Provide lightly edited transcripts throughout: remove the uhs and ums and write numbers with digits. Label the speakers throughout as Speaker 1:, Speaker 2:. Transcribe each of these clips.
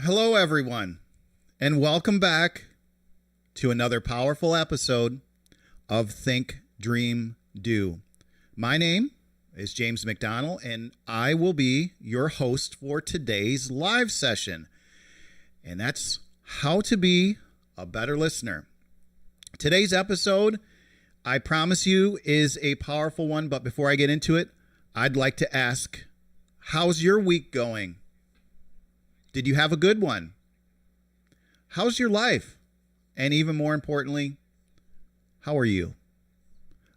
Speaker 1: Hello, everyone, and welcome back to another powerful episode of Think, Dream, Do. My name is James McDonald, and I will be your host for today's live session, and that's how to be a better listener. Today's episode, I promise you, is a powerful one, but before I get into it, I'd like to ask, how's your week going? Did you have a good one? How's your life? And even more importantly, how are you?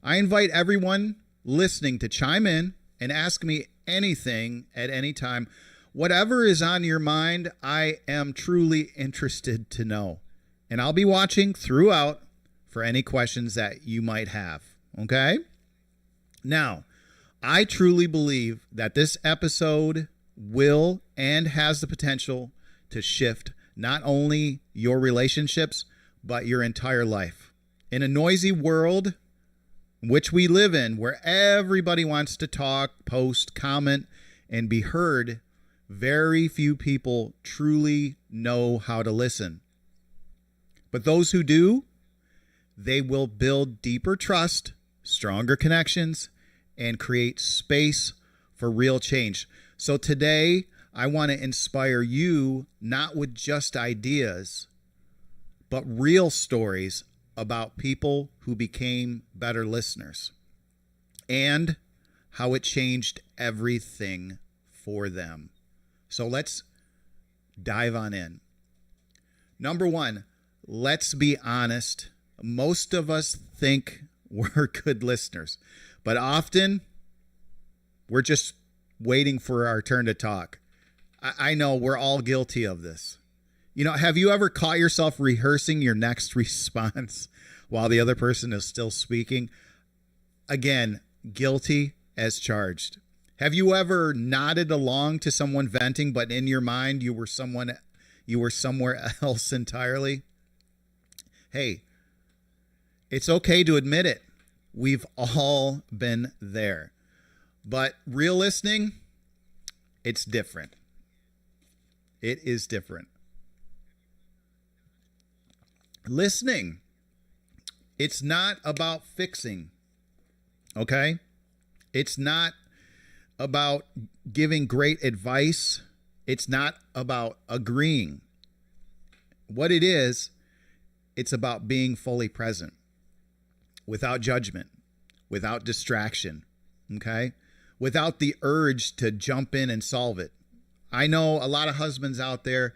Speaker 1: I invite everyone listening to chime in and ask me anything at any time. Whatever is on your mind, I am truly interested to know. And I'll be watching throughout for any questions that you might have. Okay? Now, I truly believe that this episode will and has the potential to shift not only your relationships, but your entire life. In a noisy world which we live in, where everybody wants to talk, post, comment, and be heard, very few people truly know how to listen. But those who do, they will build deeper trust, stronger connections, and create space for real change. So today, I want to inspire you not with just ideas, but real stories about people who became better listeners and how it changed everything for them. So let's dive on in. Number one, let's be honest. Most of us think we're good listeners, but often we're just waiting for our turn to talk. I know we're all guilty of this. You know, have you ever caught yourself rehearsing your next response while the other person is still speaking? Again, guilty as charged. Have you ever nodded along to someone venting, but in your mind you were somewhere else entirely? Hey, it's okay to admit it. We've all been there. But real listening, it's different. It is different. Listening, it's not about fixing, okay? It's not about giving great advice. It's not about agreeing. What it is, it's about being fully present, without judgment, without distraction, okay? Without the urge to jump in and solve it. I know a lot of husbands out there,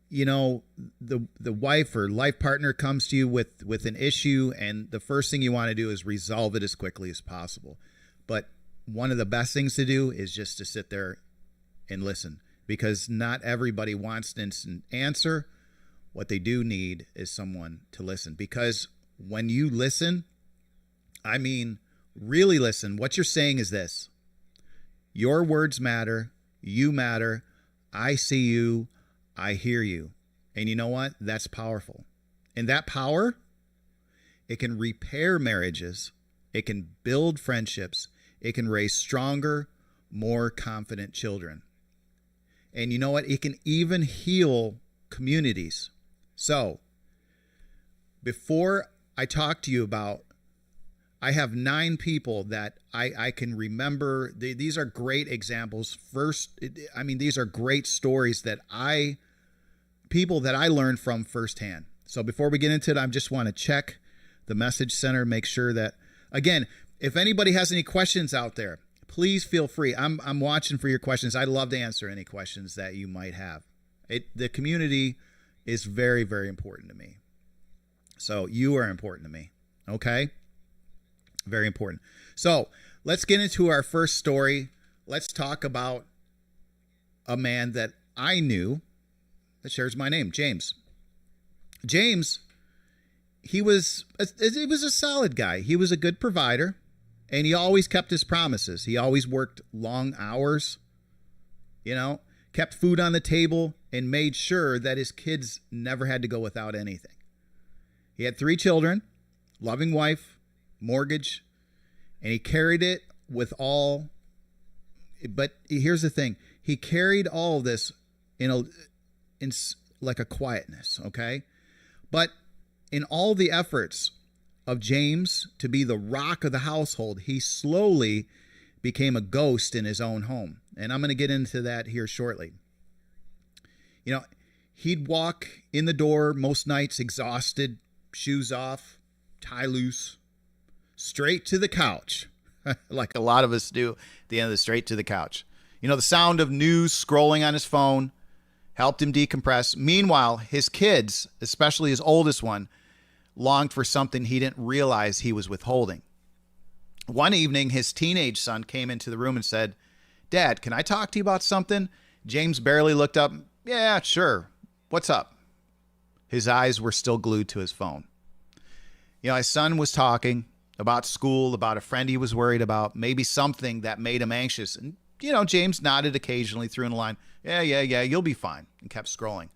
Speaker 1: you know, the wife or life partner comes to you with an issue, and the first thing you want to do is resolve it as quickly as possible. But one of the best things to do is just to sit there and listen, because not everybody wants an instant answer. What they do need is someone to listen, because when you listen, I mean, really listen, what you're saying is this: your words matter, you matter, I see you, I hear you. And you know what? That's powerful. And that power, it can repair marriages, it can build friendships, it can raise stronger, more confident children. And you know what? It can even heal communities. So, before I talk to you about, I have 9 people that I can remember. These are great examples. These are great stories that people that I learned from firsthand. So before we get into it, I just want to check the message center, make sure that, again, if anybody has any questions out there, please feel free. I'm watching for your questions. I'd love to answer any questions that you might have. The community is very, very important to me. So you are important to me. Okay? Very important. So let's get into our first story. Let's talk about a man that I knew that shares my name, James. James, he was a solid guy. He was a good provider, and he always kept his promises. He always worked long hours, kept food on the table, and made sure that his kids never had to go without anything. He had 3 children, loving wife, mortgage, and he carried it with all. But here's the thing. He carried all of this like a quietness, okay? But in all the efforts of James to be the rock of the household, he slowly became a ghost in his own home. And I'm going to get into that here shortly. He'd walk in the door most nights exhausted, shoes off, tie loose, straight to the couch, like a lot of us do at the end of the straight to the couch. The sound of news scrolling on his phone helped him decompress. Meanwhile, his kids, especially his oldest one, longed for something he didn't realize he was withholding. One evening, his teenage son came into the room and said, "Dad, can I talk to you about something?" James barely looked up. "Yeah, sure. What's up?" His eyes were still glued to his phone. His son was talking about school, about a friend he was worried about, maybe something that made him anxious. And, James nodded occasionally, threw in a line, yeah, you'll be fine, and kept scrolling.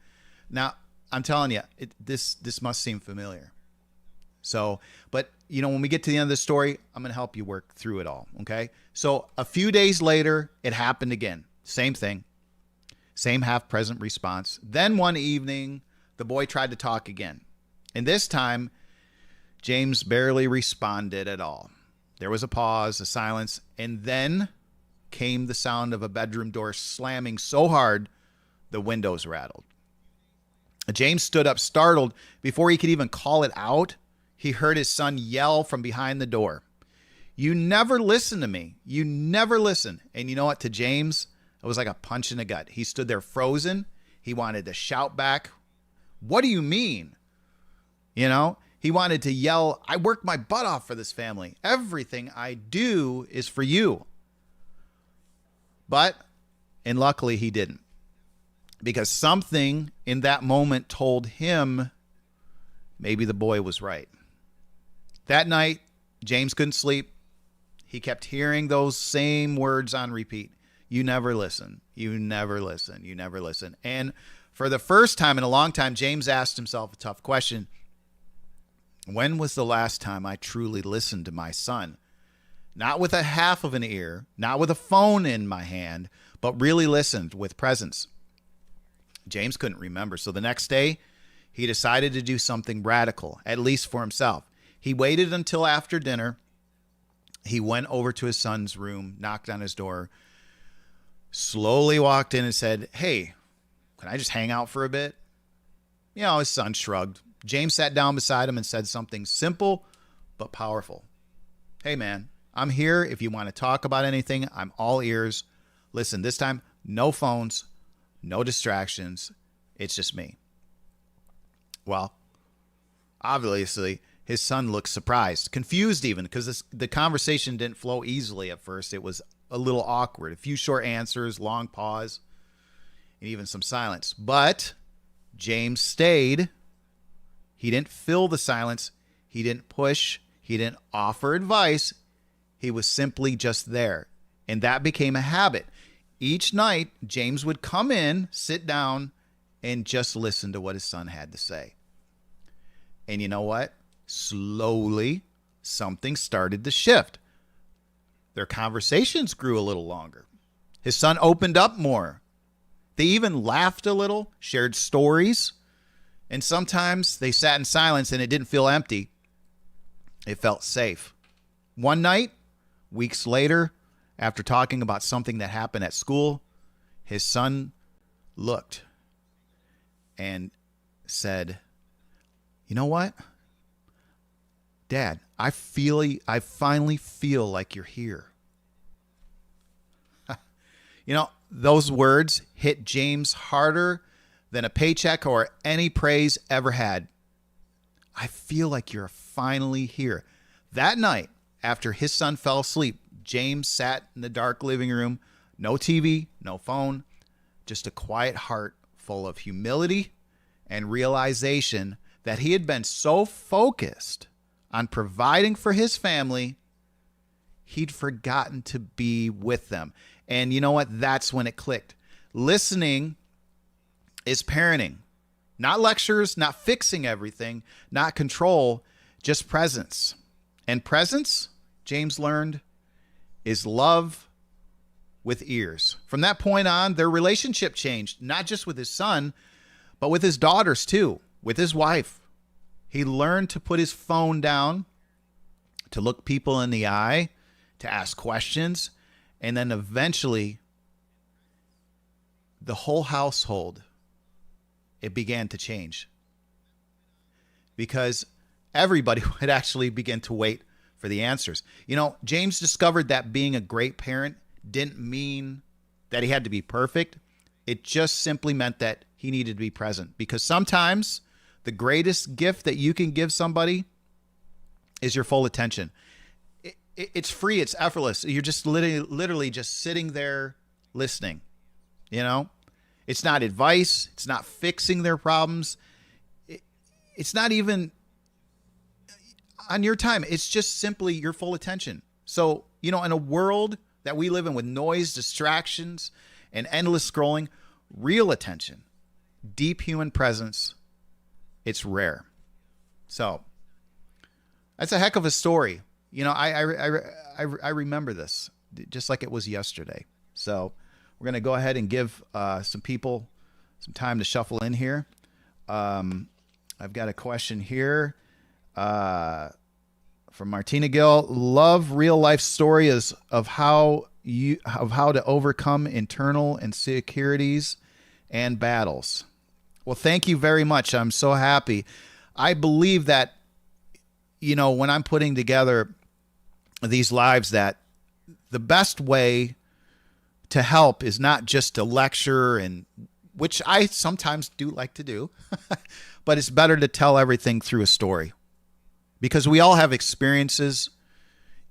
Speaker 1: Now, I'm telling you, this must seem familiar. So, but, when we get to the end of the story, I'm going to help you work through it all, okay? So a few days later, it happened again. Same thing. Same half-present response. Then one evening, the boy tried to talk again. And this time, James barely responded at all. There was a pause, a silence, and then came the sound of a bedroom door slamming so hard the windows rattled. James stood up startled. Before he could even call it out, he heard his son yell from behind the door, "You never listen to me. You never listen." And you know what? To James, it was like a punch in the gut. He stood there frozen. He wanted to shout back, "What do you mean?" He wanted to yell, "I worked my butt off for this family. Everything I do is for you." And luckily he didn't. Because something in that moment told him maybe the boy was right. That night, James couldn't sleep. He kept hearing those same words on repeat. "You never listen. You never listen. You never listen." And for the first time in a long time, James asked himself a tough question. When was the last time I truly listened to my son? Not with a half of an ear, not with a phone in my hand, but really listened with presence. James couldn't remember. So the next day, he decided to do something radical, at least for himself. He waited until after dinner. He went over to his son's room, knocked on his door, slowly walked in and said, "Hey, can I just hang out for a bit?" His son shrugged. James sat down beside him and said something simple but powerful. "Hey, man, I'm here. If you want to talk about anything, I'm all ears. Listen, this time, no phones, no distractions. It's just me." Well, obviously, his son looked surprised, confused even, because the conversation didn't flow easily at first. It was a little awkward. A few short answers, long pause, and even some silence. But James stayed. He didn't fill the silence. He didn't push. He didn't offer advice. He was simply just there. And that became a habit. Each night, James would come in, sit down, and just listen to what his son had to say. And you know what? Slowly, something started to shift. Their conversations grew a little longer. His son opened up more. They even laughed a little, shared stories, and sometimes they sat in silence and it didn't feel empty. It felt safe. One night, weeks later, after talking about something that happened at school, his son looked and said, "You know what? Dad, I finally feel like you're here." Those words hit James harder than a paycheck or any praise ever had. "I feel like you're finally here." That night, after his son fell asleep, James sat in the dark living room, no TV, no phone, just a quiet heart full of humility and realization that he had been so focused on providing for his family, he'd forgotten to be with them. And you know what? That's when it clicked. Listening is parenting. Not lectures, not fixing everything, not control, just presence. And presence, James learned, is love with ears. From that point on, their relationship changed, not just with his son, but with his daughters too, with his wife. He learned to put his phone down, to look people in the eye, to ask questions, and then eventually the whole household, it began to change because everybody would actually begin to wait for the answers. You know, James discovered that being a great parent didn't mean that he had to be perfect. It just simply meant that he needed to be present, because sometimes the greatest gift that you can give somebody is your full attention. It's free. It's effortless. You're just literally just sitting there listening. You know, it's not advice. It's not fixing their problems. It's not even on your time. It's just simply your full attention. So, you know, in a world that we live in with noise, distractions, and endless scrolling, real attention, deep human presence, it's rare. So that's a heck of a story. You know, I remember this just like it was yesterday. So we're going to go ahead and give some people some time to shuffle in here. I've got a question here from Martina Gill. Love real life stories of how to overcome internal insecurities and battles. Well, thank you very much. I'm so happy. I believe that, you know, when I'm putting together these lives, that the best way to help is not just to lecture, and which I sometimes do like to do, but it's better to tell everything through a story, because we all have experiences,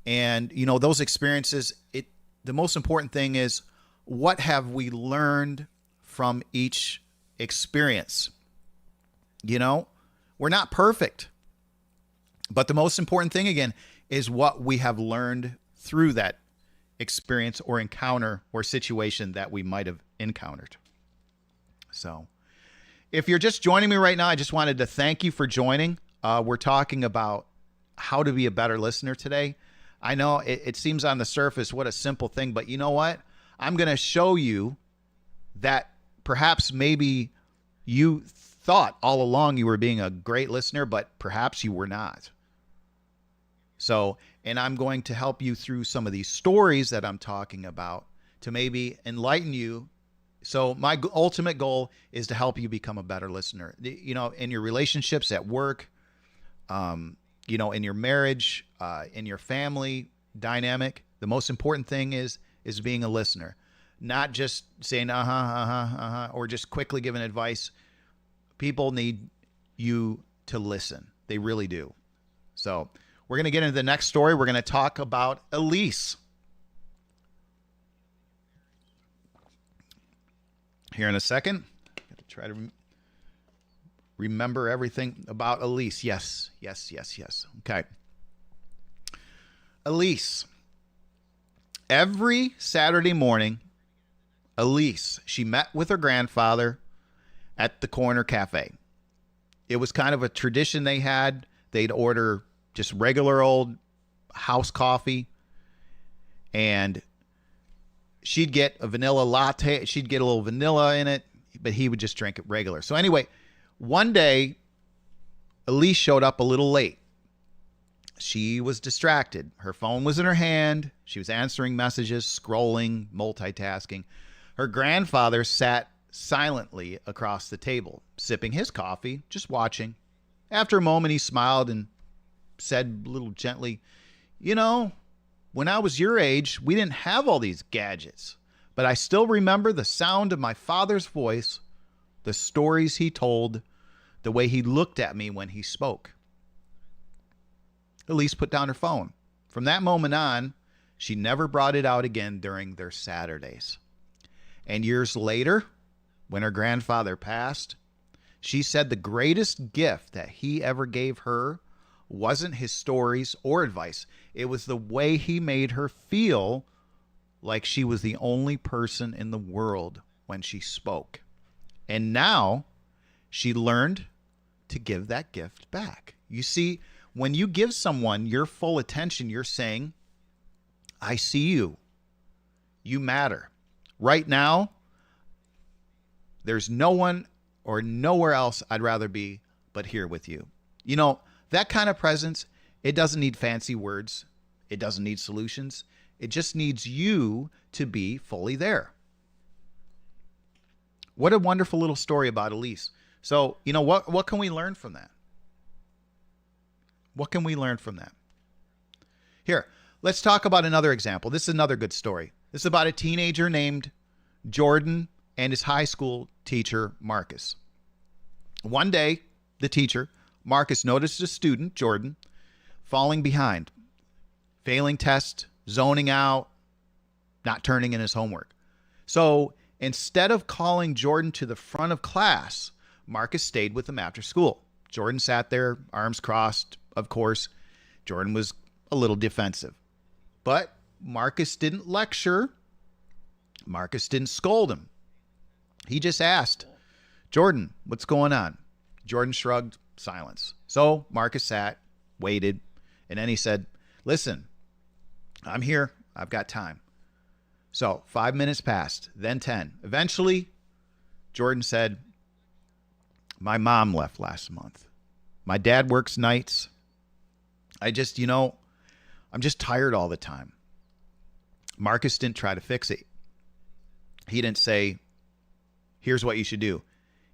Speaker 1: and, you know, those experiences, the most important thing is, what have we learned from each experience? You know, we're not perfect, but the most important thing, again, is what we have learned through that experience or encounter or situation that we might have encountered. So if you're just joining me right now, I just wanted to thank you for joining. We're talking about how to be a better listener today. I know it seems on the surface what a simple thing, but you know what? I'm going to show you that perhaps maybe you thought all along you were being a great listener, but perhaps you were not. So, and I'm going to help you through some of these stories that I'm talking about to maybe enlighten you. So my ultimate goal is to help you become a better listener, you know, in your relationships, at work, you know, in your marriage, in your family dynamic. The most important thing is being a listener, not just saying, or just quickly giving advice. People need you to listen. They really do. So we're going to get into the next story. We're going to talk about Elise. Here in a second. Got to try to remember everything about Elise. Yes. Okay. Elise. Every Saturday morning, Elise, she met with her grandfather at the corner cafe. It was kind of a tradition they had. They'd order just regular old house coffee, and she'd get a vanilla latte. She'd get a little vanilla in it, but he would just drink it regular. So anyway, one day, Elise showed up a little late. She was distracted. Her phone was in her hand. She was answering messages, scrolling, multitasking. Her grandfather sat silently across the table, sipping his coffee, just watching. After a moment, he smiled and said a little gently, you know, when I was your age, we didn't have all these gadgets, but I still remember the sound of my father's voice, the stories he told, the way he looked at me when he spoke. Elise put down her phone. From that moment on, she never brought it out again during their Saturdays. And years later, when her grandfather passed, she said the greatest gift that he ever gave her wasn't his stories or advice. It was the way he made her feel like she was the only person in the world when she spoke. And now she learned to give that gift back. You see, when you give someone your full attention, you're saying, I see you. You matter. Right now, there's no one or nowhere else I'd rather be but here with you. You know, that kind of presence, it doesn't need fancy words. It doesn't need solutions. It just needs you to be fully there. What a wonderful little story about Elise. So, you know, what can we learn from that? What can we learn from that? Here, let's talk about another example. This is another good story. This is about a teenager named Jordan and his high school teacher, Marcus. One day, the teacher, Marcus, noticed a student, Jordan, falling behind, failing tests, zoning out, not turning in his homework. So instead of calling Jordan to the front of class, Marcus stayed with him after school. Jordan sat there, arms crossed, of course. Jordan was a little defensive. But Marcus didn't lecture. Marcus didn't scold him. He just asked, Jordan, what's going on? Jordan shrugged, silence. So Marcus sat, waited, and then he said, listen, I'm here. I've got time. So 5 minutes passed, then 10. Eventually, Jordan said, my mom left last month. My dad works nights. I'm just tired all the time. Marcus didn't try to fix it. He didn't say, here's what you should do.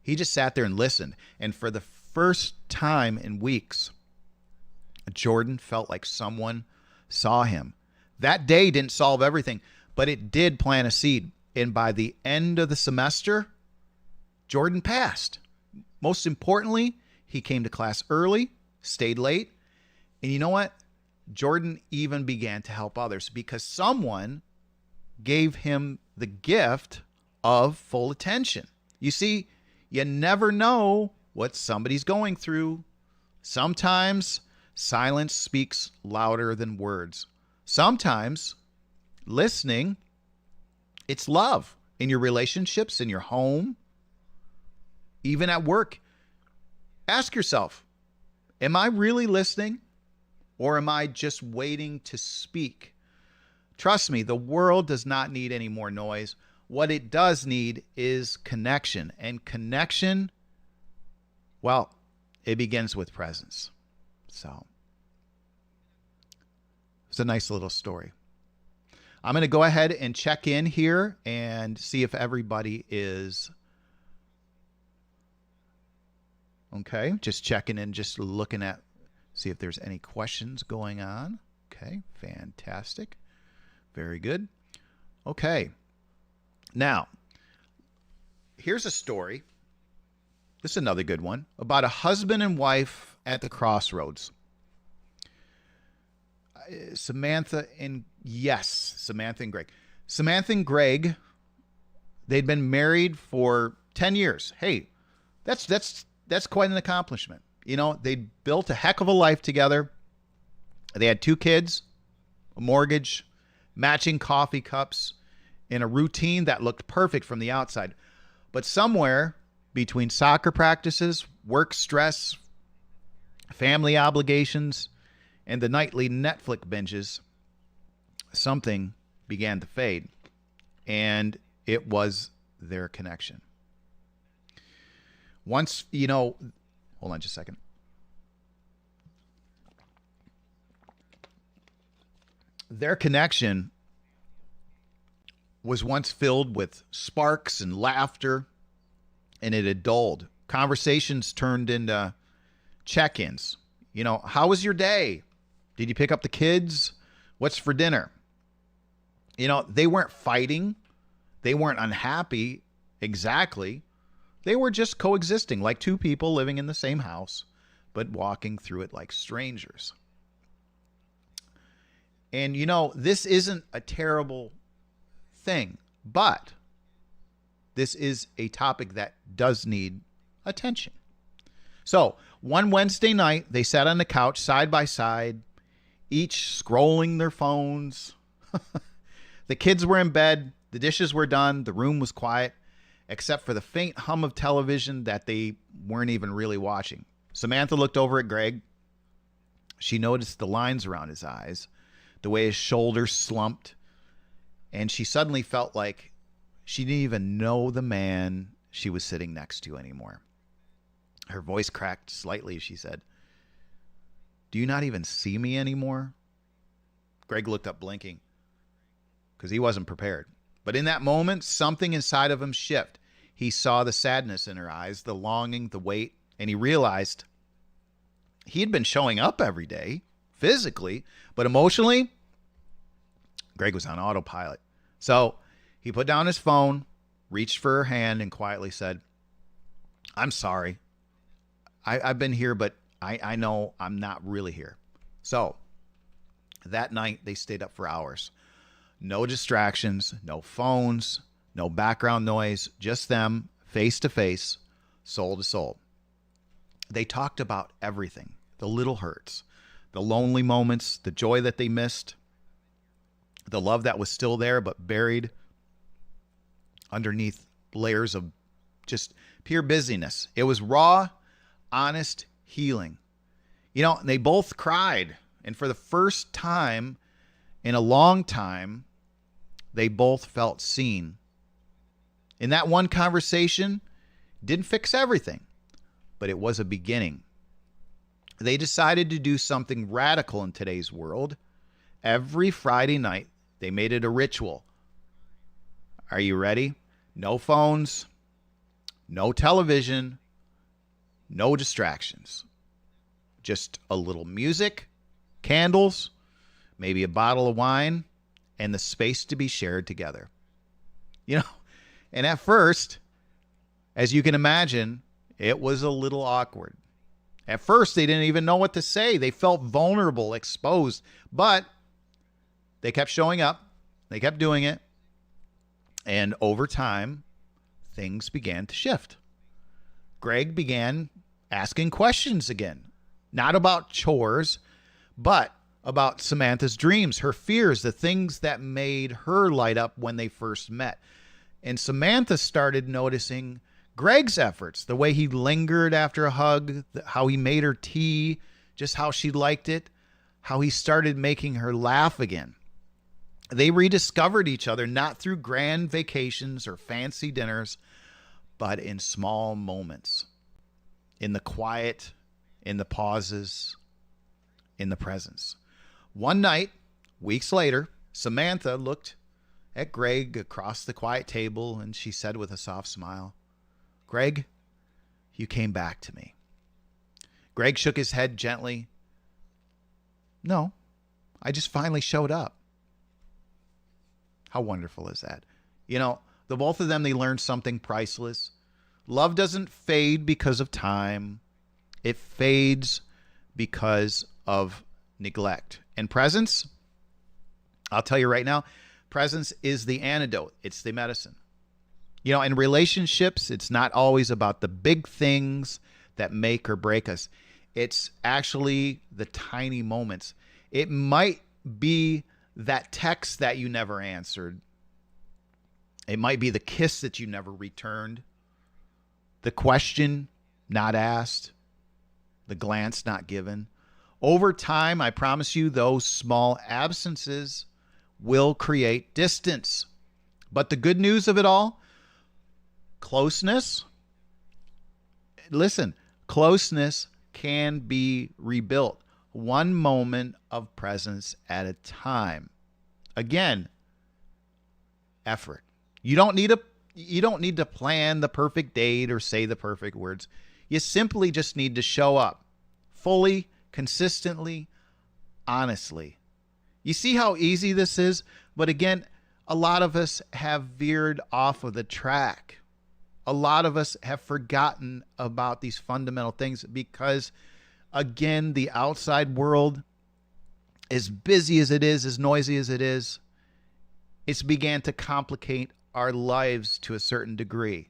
Speaker 1: He just sat there and listened. And for the first time in weeks, Jordan felt like someone saw him. That day didn't solve everything, but it did plant a seed. And by the end of the semester, Jordan passed. Most importantly, he came to class early, stayed late. And you know what? Jordan even began to help others because someone gave him the gift of full attention. You see, you never know what somebody's going through. Sometimes silence speaks louder than words. Sometimes listening, it's love in your relationships, in your home, even at work. Ask yourself, am I really listening or am I just waiting to speak? Trust me, the world does not need any more noise. What it does need is connection. And connection, well, it begins with presence. So, it's a nice little story. I'm going to go ahead and check in here and see if everybody is okay. Just checking in, just looking at, see if there's any questions going on. Okay, fantastic. Very good. Okay. Now, here's a story. This is another good one about a husband and wife at the crossroads. Samantha and Greg. Samantha and Greg, they'd been married for 10 years. Hey, that's quite an accomplishment. You know, they built a heck of a life together. They had 2 kids, a mortgage, matching coffee cups, and a routine that looked perfect from the outside. But somewhere between soccer practices, work stress, family obligations, and the nightly Netflix binges, something began to fade. And it was their connection. Once, hold on just a second. Their connection was once filled with sparks and laughter, and it had dulled. Conversations turned into check-ins. How was your day? Did you pick up the kids? What's for dinner? They weren't fighting. They weren't unhappy exactly. They were just coexisting like 2 people living in the same house, but walking through it like strangers. And, this isn't a terrible thing, but this is a topic that does need attention. So one Wednesday night, they sat on the couch side by side, each scrolling their phones. The kids were in bed. The dishes were done. The room was quiet, except for the faint hum of television that they weren't even really watching. Samantha looked over at Greg. She noticed the lines around his eyes, the way his shoulders slumped, and she suddenly felt like she didn't even know the man she was sitting next to anymore. Her voice cracked slightly as she said, "Do you not even see me anymore?" Greg looked up blinking because he wasn't prepared. But in that moment, something inside of him shifted. He saw the sadness in her eyes, the longing, the weight, and he realized he had been showing up every day, physically, but emotionally, Greg was on autopilot. So he put down his phone, reached for her hand, and quietly said, "I'm sorry. I've been here, but I know I'm not really here." So that night, they stayed up for hours. No distractions, no phones, no background noise, just them, face to face, soul to soul. They talked about everything, the little hurts, the lonely moments, the joy that they missed, the love that was still there but buried underneath layers of just pure busyness. It was raw, honest healing. They both cried. And for the first time in a long time, they both felt seen. In that one conversation, didn't fix everything, but it was a beginning. They decided to do something radical in today's world. Every Friday night, they made it a ritual. Are you ready? No phones, no television, no distractions. Just a little music, candles, maybe a bottle of wine, and the space to be shared together. And at first, as you can imagine, it was a little awkward. At first, they didn't even know what to say. They felt vulnerable, exposed, but they kept showing up. They kept doing it. And over time, things began to shift. Greg began asking questions again, not about chores, but about Samantha's dreams, her fears, the things that made her light up when they first met. And Samantha started noticing Greg's efforts, the way he lingered after a hug, how he made her tea, just how she liked it, how he started making her laugh again. They rediscovered each other, not through grand vacations or fancy dinners, but in small moments, in the quiet, in the pauses, in the presence. One night, weeks later, Samantha looked at Greg across the quiet table and she said with a soft smile, "Greg, you came back to me." Greg shook his head gently. "No, I just finally showed up." How wonderful is that? The both of them, they learned something priceless. Love doesn't fade because of time. It fades because of neglect. And presence, I'll tell you right now, presence is the antidote. It's the medicine. In relationships, it's not always about the big things that make or break us. It's actually the tiny moments. It might be that text that you never answered. It might be the kiss that you never returned, the question not asked, the glance not given. Over time, I promise you, those small absences will create distance. But the good news of it all, closeness can be rebuilt one moment of presence at a time. Again, effort. You don't need to plan the perfect date or say the perfect words. You simply just need to show up fully, consistently, honestly. You see how easy this is? But again, a lot of us have veered off of the track. A lot of us have forgotten about these fundamental things because, again, the outside world, as busy as it is, as noisy as it is, it's began to complicate our lives to a certain degree.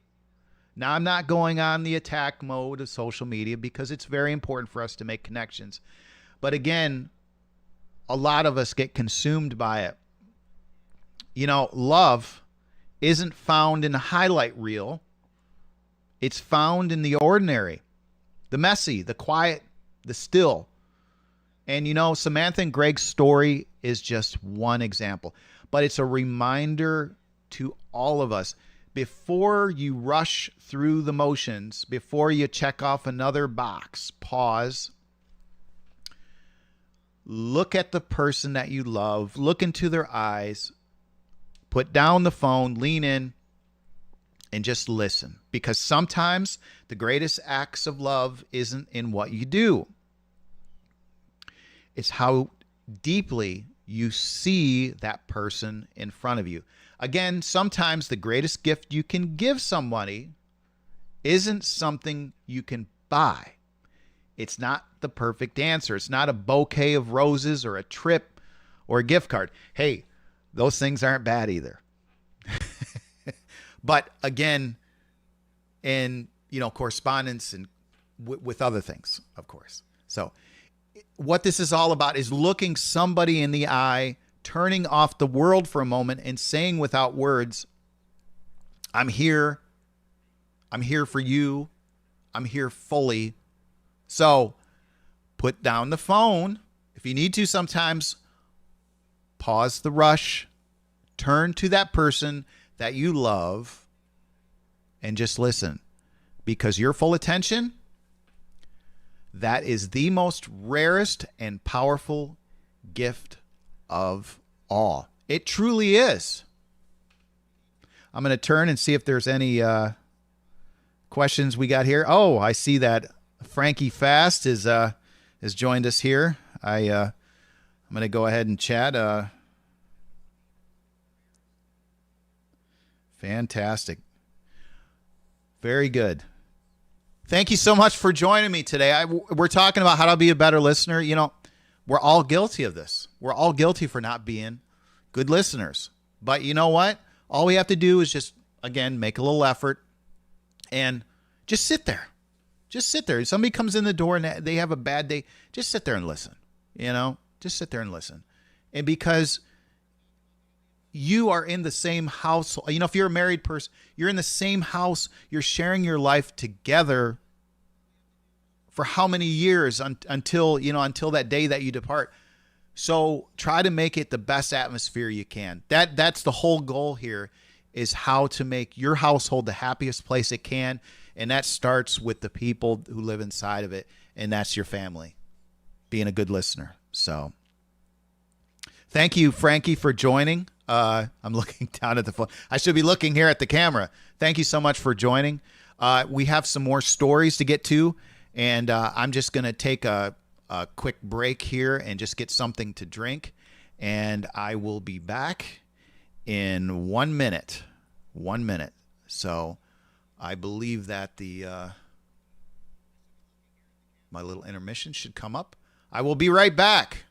Speaker 1: Now, I'm not going on the attack mode of social media because it's very important for us to make connections. But again, a lot of us get consumed by it. Love isn't found in the highlight reel. It's found in the ordinary, the messy, the quiet, the still. And Samantha and Greg's story is just one example, but it's a reminder to all of us. before you rush through the motions, before you check off another box, pause. Look at the person that you love. Look into their eyes. Put down the phone, lean in, and just listen. Because sometimes the greatest acts of love isn't in what you do. It's how deeply you see that person in front of you. Again, sometimes the greatest gift you can give somebody isn't something you can buy. It's not the perfect answer. It's not a bouquet of roses or a trip or a gift card. Hey, those things aren't bad either. But again, in correspondence and with other things, of course. So what this is all about is looking somebody in the eye, turning off the world for a moment and saying without words, I'm here. I'm here for you. I'm here fully. So put down the phone. If you need to, sometimes pause the rush, turn to that person that you love and just listen, because your full attention, that is the most rarest and powerful gift of all. It truly is. I'm going to turn and see if there's any questions we got here. Oh, I see that Frankie Fast has joined us here. I'm going to go ahead and chat. Fantastic. Very good. Thank you so much for joining me today. We're talking about how to be a better listener. We're all guilty of this. We're all guilty for not being good listeners. But you know what? All we have to do is just, again, make a little effort and just sit there. Just sit there. If somebody comes in the door and they have a bad day, just sit there and listen. Just sit there and listen. And because you are in the same house, if you're a married person, you're in the same house, you're sharing your life together for how many years until that day that you depart. So try to make it the best atmosphere you can. That's the whole goal here, is how to make your household the happiest place it can. And that starts with the people who live inside of it. And that's your family, being a good listener. So thank you, Frankie, for joining. I'm looking down at the phone. I should be looking here at the camera. Thank you so much for joining. We have some more stories to get to, and I'm just going to take a quick break here and just get something to drink, and I will be back in 1 minute. 1 minute. So I believe that my little intermission should come up. I will be right back.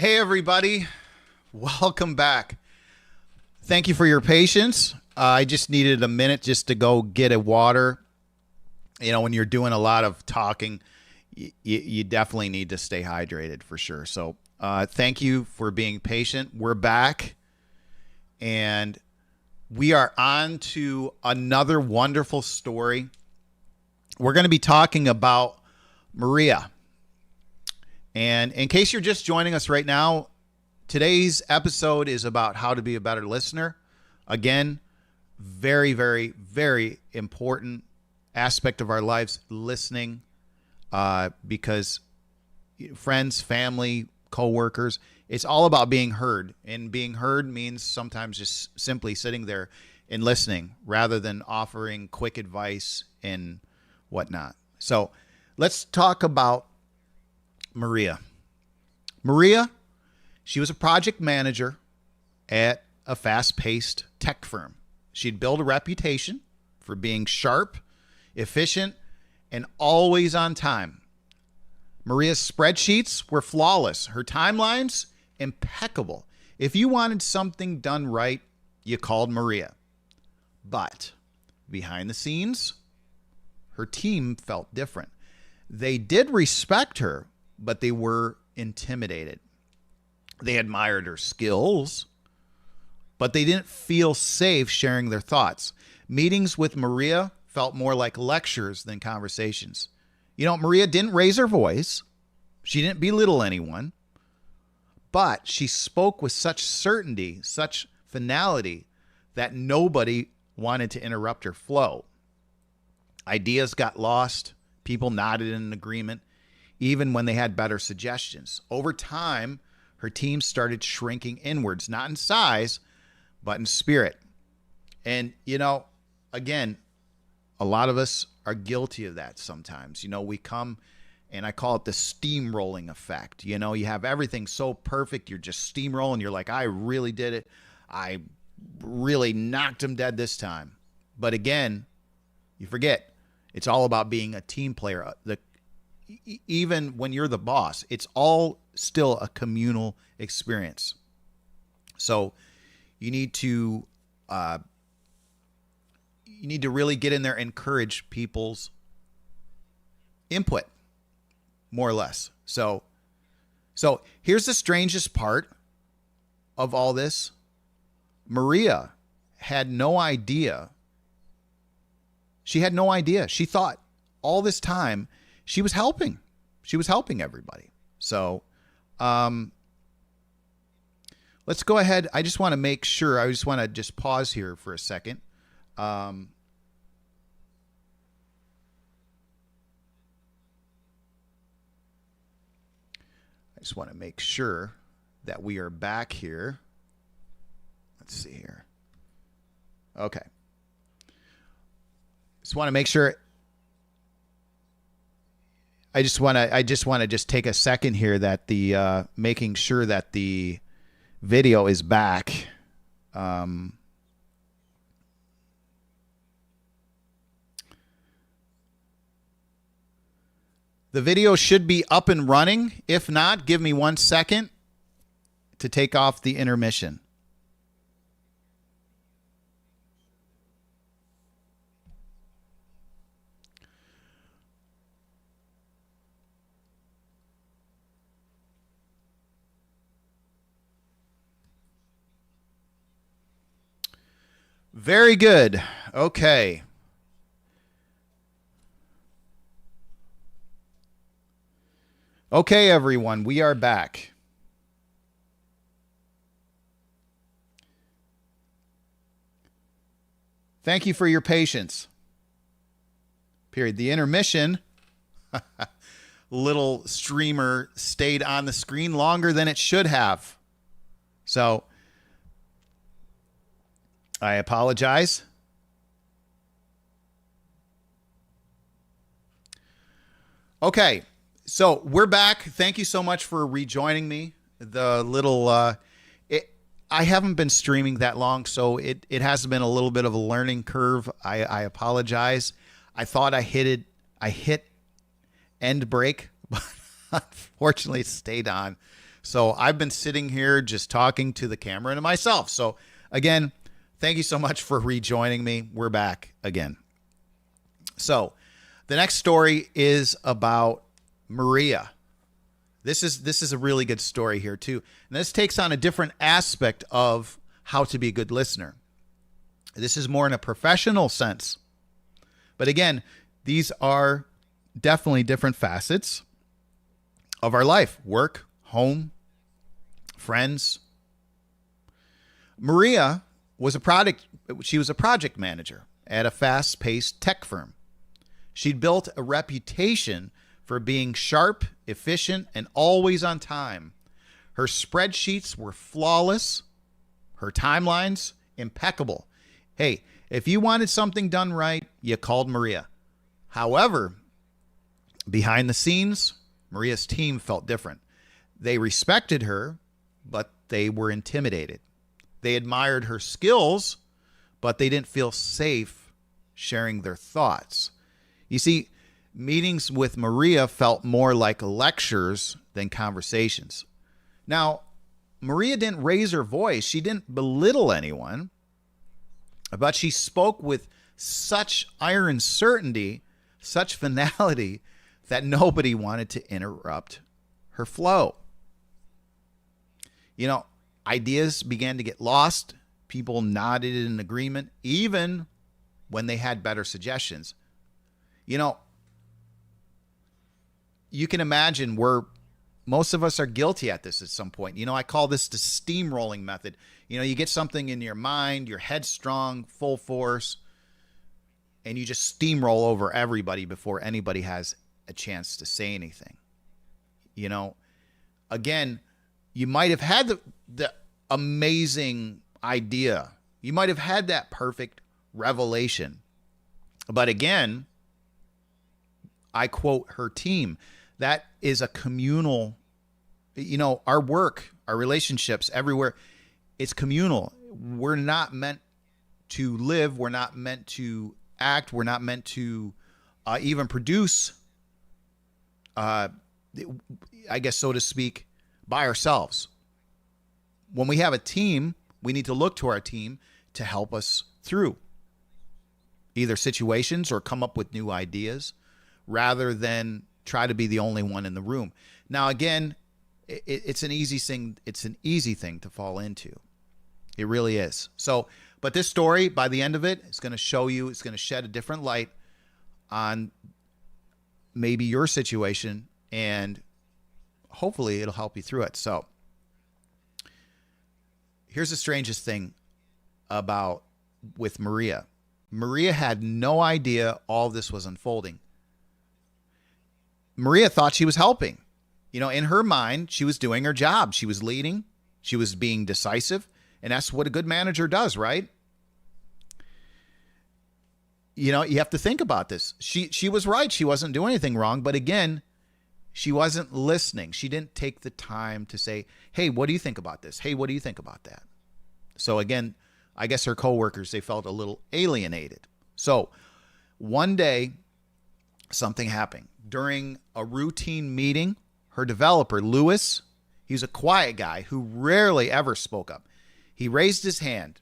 Speaker 1: Hey, everybody. Welcome back. Thank you for your patience. I just needed a minute just to go get a water. You know, when you're doing a lot of talking, you definitely need to stay hydrated for sure. So thank you for being patient. We're back, and we are on to another wonderful story. We're going to be talking about Maria. And in case you're just joining us right now, today's episode is about how to be a better listener. Again, very, very, very important aspect of our lives, listening, because friends, family, coworkers, it's all about being heard. And being heard means sometimes just simply sitting there and listening rather than offering quick advice and whatnot. So let's talk about Maria. Maria, she was a project manager at a fast-paced tech firm. She'd built a reputation for being sharp, efficient, and always on time. Maria's spreadsheets were flawless. Her timelines, impeccable. If you wanted something done right, you called Maria. But behind the scenes, her team felt different. They did respect her, but they were intimidated. They admired her skills, but they didn't feel safe sharing their thoughts. Meetings with Maria felt more like lectures than conversations. You know, Maria didn't raise her voice. She didn't belittle anyone, but she spoke with such certainty, such finality, that nobody wanted to interrupt her flow. Ideas got lost. People nodded in agreement, even when they had better suggestions. Over time, her team started shrinking inwards, not in size, but in spirit. And, you know, again, a lot of us are guilty of that sometimes. You know, we come, and I call it the steamrolling effect. You know, you have everything so perfect, you're just steamrolling. You're like, I really did it. I really knocked him dead this time. But again, you forget, it's all about being a team player. Even when you're the boss, it's all still a communal experience. So you need to really get in there and encourage people's input, more or less. So here's the strangest part of all this. Maria had no idea. She had no idea. She thought all this time she was helping. She was helping everybody. So let's go ahead. I just want to make sure. I just want to just pause here for a second. I just want to make sure that we are back here. Let's see here. Okay. Just want to make sure. I just want to take a second here that the making sure that the video is back. The video should be up and running. If not, give me 1 second to take off the intermission. Very good. Okay. Okay, everyone, we are back. Thank you for your patience. Period. The intermission, little streamer stayed on the screen longer than it should have. So I apologize. Okay, so we're back. Thank you so much for rejoining me. The little, I haven't been streaming that long, so it has been a little bit of a learning curve. I apologize. I thought I hit end break, but unfortunately it stayed on. So I've been sitting here just talking to the camera and to myself. So again, thank you so much for rejoining me. We're back again. So the next story is about Maria. This is a really good story here too. And this takes on a different aspect of how to be a good listener. This is more in a professional sense. But again, these are definitely different facets of our life: work, home, friends. Maria was a project manager at a fast-paced tech firm. She'd built a reputation for being sharp, efficient, and always on time. Her spreadsheets were flawless, her timelines impeccable. Hey, if you wanted something done right, you called Maria. However, behind the scenes, Maria's team felt different. They respected her, but they were intimidated. They admired her skills, but they didn't feel safe sharing their thoughts. You see, meetings with Maria felt more like lectures than conversations. Now, Maria didn't raise her voice. She didn't belittle anyone, but she spoke with such iron certainty, such finality, that nobody wanted to interrupt her flow. You know, ideas began to get lost. People nodded in agreement, even when they had better suggestions. You know, you can imagine most of us are guilty at this at some point. You know, I call this the steamrolling method. You know, you get something in your mind, you're headstrong, full force, and you just steamroll over everybody before anybody has a chance to say anything. You know, again, you might have had the amazing idea. You might have had that perfect revelation. But again, I quote her team. That is a communal, you know, our work, our relationships, everywhere, it's communal. We're not meant to live. We're not meant to act. We're not meant to even produce, I guess, so to speak, by ourselves. When we have a team, we need to look to our team to help us through either situations or come up with new ideas, rather than try to be the only one in the room. Now, again, it's an easy thing. It's an easy thing to fall into. It really is. So, but this story, by the end of it, is going to show you, it's going to shed a different light on maybe your situation, and hopefully it'll help you through it. So here's the strangest thing with Maria. Maria had no idea all this was unfolding. Maria thought she was helping. You know, in her mind, she was doing her job. She was leading. She was being decisive. And that's what a good manager does, right? You know, you have to think about this. She was right. She wasn't doing anything wrong. But again, she wasn't listening. She didn't take the time to say, hey, what do you think about this? Hey, what do you think about that? So again, I guess her coworkers, they felt a little alienated. So one day, something happened. During a routine meeting, her developer, Lewis, he's a quiet guy who rarely ever spoke up. He raised his hand,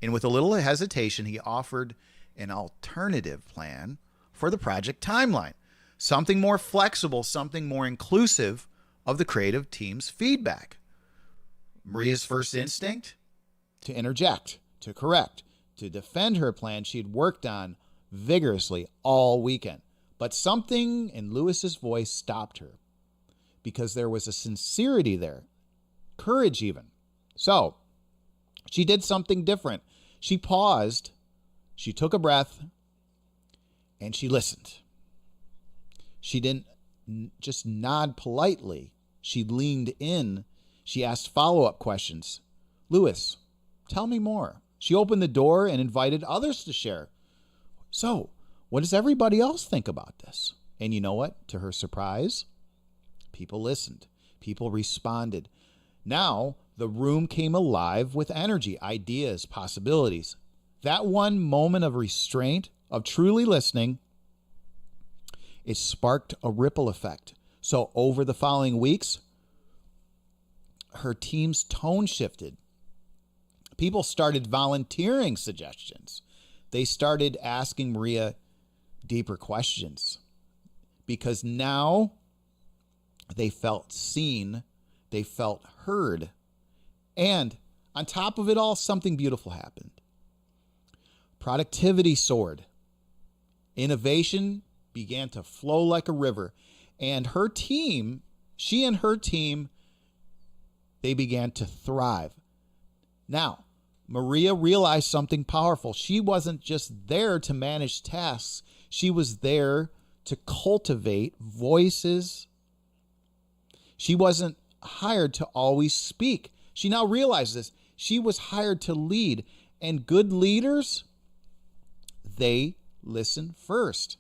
Speaker 1: and with a little hesitation, he offered an alternative plan for the project timeline. Something more flexible, something more inclusive of the creative team's feedback. Maria's first instinct? To interject, to correct, to defend her plan she'd worked on vigorously all weekend. But something in Lewis's voice stopped her, because there was a sincerity there, courage even. So she did something different. She paused, she took a breath, and she listened. She didn't just nod politely. She leaned in. She asked follow-up questions. Lewis, tell me more. She opened the door and invited others to share. So, what does everybody else think about this? And you know what? To her surprise, people listened. People responded. Now, the room came alive with energy, ideas, possibilities. That one moment of restraint, of truly listening, it sparked a ripple effect. So over the following weeks, her team's tone shifted. People started volunteering suggestions. They started asking Maria deeper questions because now they felt seen, they felt heard. And on top of it all, something beautiful happened. Productivity soared. Innovation began to flow like a river. And her team, she and her team, they began to thrive. Now, Maria realized something powerful. She wasn't just there to manage tasks. She was there to cultivate voices. She wasn't hired to always speak. She now realized this. She was hired to lead. And good leaders, they listen first.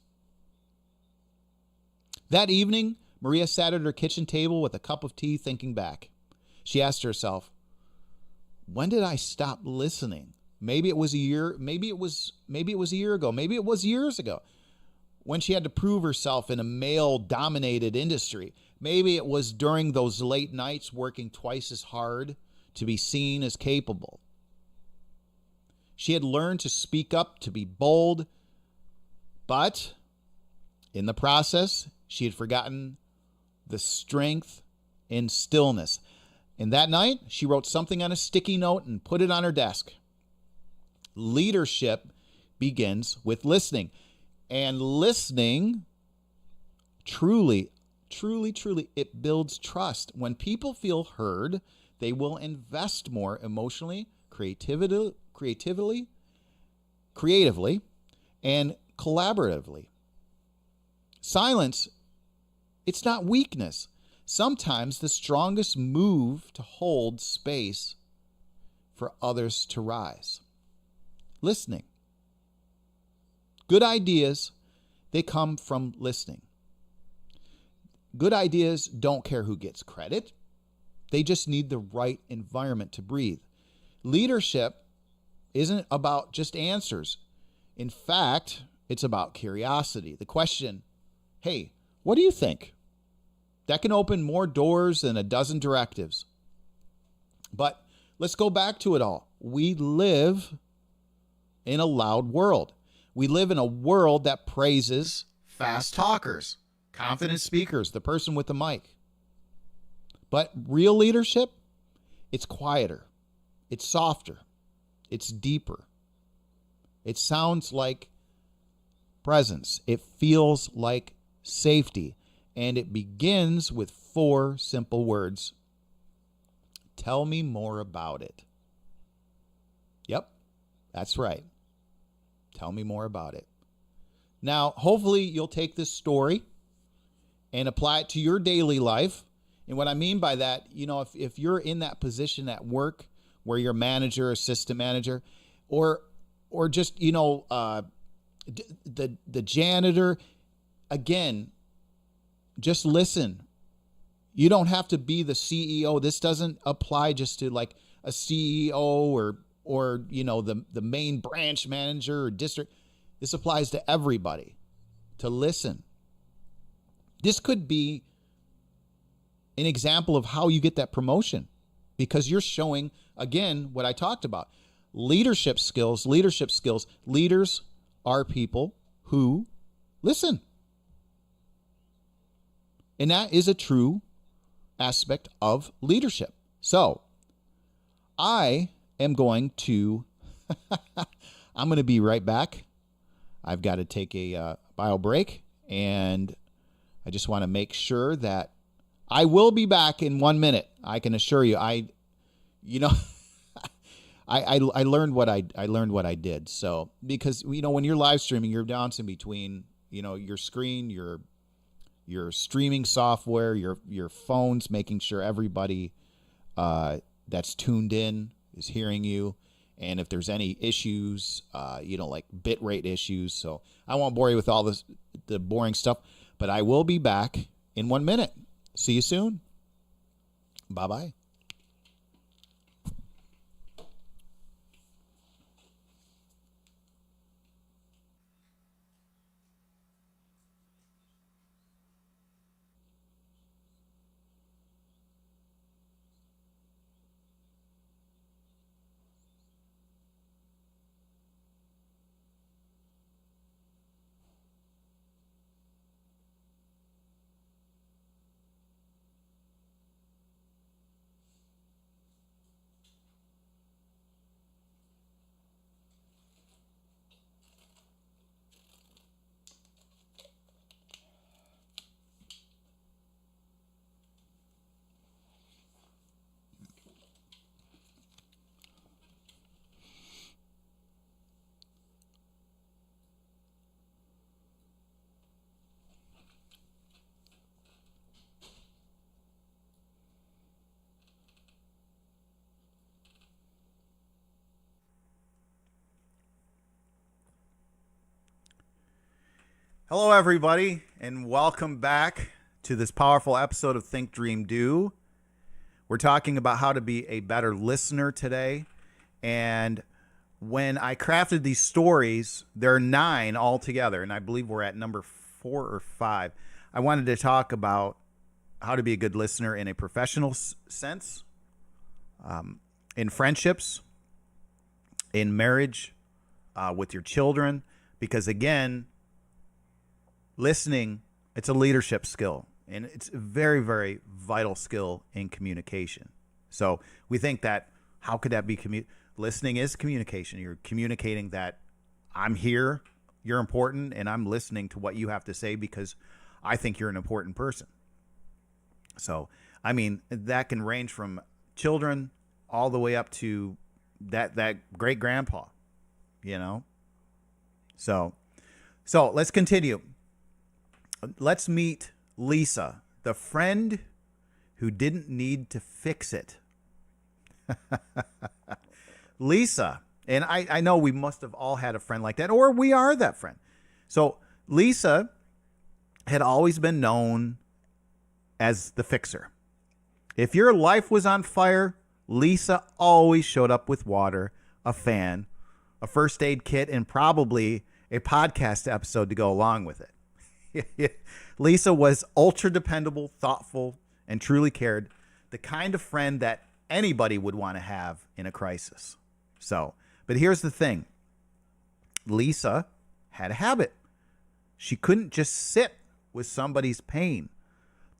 Speaker 1: That evening, Maria sat at her kitchen table with a cup of tea thinking back. She asked herself, when did I stop listening? Maybe it was a year, maybe it was a year ago, maybe it was years ago when she had to prove herself in a male-dominated industry. Maybe it was during those late nights working twice as hard to be seen as capable. She had learned to speak up, to be bold, but in the process, she had forgotten the strength in stillness. And that night, she wrote something on a sticky note and put it on her desk. Leadership begins with listening. And listening, truly, it builds trust. When people feel heard, they will invest more emotionally, creatively, and collaboratively. Silence, it's not weakness. Sometimes the strongest move to hold space for others to rise. Listening. Good ideas, they come from listening. Good ideas don't care who gets credit. They just need the right environment to breathe. Leadership isn't about just answers. In fact, it's about curiosity. The question, hey, what do you think? That can open more doors than a dozen directives. But let's go back to it all. We live in a loud world. We live in a world that praises fast talkers, confident speakers, the person with the mic. But real leadership, it's quieter, it's softer, it's deeper. It sounds like presence. It feels like safety. And it begins with 4 simple words. Tell me more about it. Yep, that's right. Tell me more about it. Now, hopefully you'll take this story and apply it to your daily life. And what I mean by that, if you're in that position at work where you're manager, assistant manager, or just, the janitor, again, just listen. You don't have to be the CEO. This doesn't apply just to like a CEO or the main branch manager or district. This applies to everybody to listen. This could be an example of how you get that promotion because you're showing, again, what I talked about. Leadership skills. Leaders are people who listen. And that is a true aspect of leadership. So I am going to, I'm going to be right back. I've got to take a bio break, and I just want to make sure that I will be back in 1 minute. I can assure you, I learned what I did. So, because, when you're live streaming, you're bouncing between, your screen, your streaming software, your phones, making sure everybody that's tuned in is hearing you. And if there's any issues, like bit rate issues. So I won't bore you with all the boring stuff, but I will be back in 1 minute. See you soon. Bye-bye. Hello, everybody, and welcome back to this powerful episode of Think, Dream, Do. We're talking about how to be a better listener today. And when I crafted these stories, there are 9 altogether, and I believe we're at number 4 or 5. I wanted to talk about how to be a good listener in a professional sense, in friendships, in marriage, with your children, because again, listening, it's a leadership skill, and it's a very, very vital skill in communication. So we think that, how could that be? Listening is communication. You're communicating that I'm here, you're important, and I'm listening to what you have to say because I think you're an important person. So, I mean, that can range from children all the way up to that great grandpa, you know? So let's continue. Let's meet Lisa, the friend who didn't need to fix it. Lisa, and I know we must have all had a friend like that, or we are that friend. So Lisa had always been known as the fixer. If your life was on fire, Lisa always showed up with water, a fan, a first aid kit, and probably a podcast episode to go along with it. Lisa was ultra dependable, thoughtful, and truly cared. The kind of friend that anybody would want to have in a crisis. So, but here's the thing. Lisa had a habit. She couldn't just sit with somebody's pain.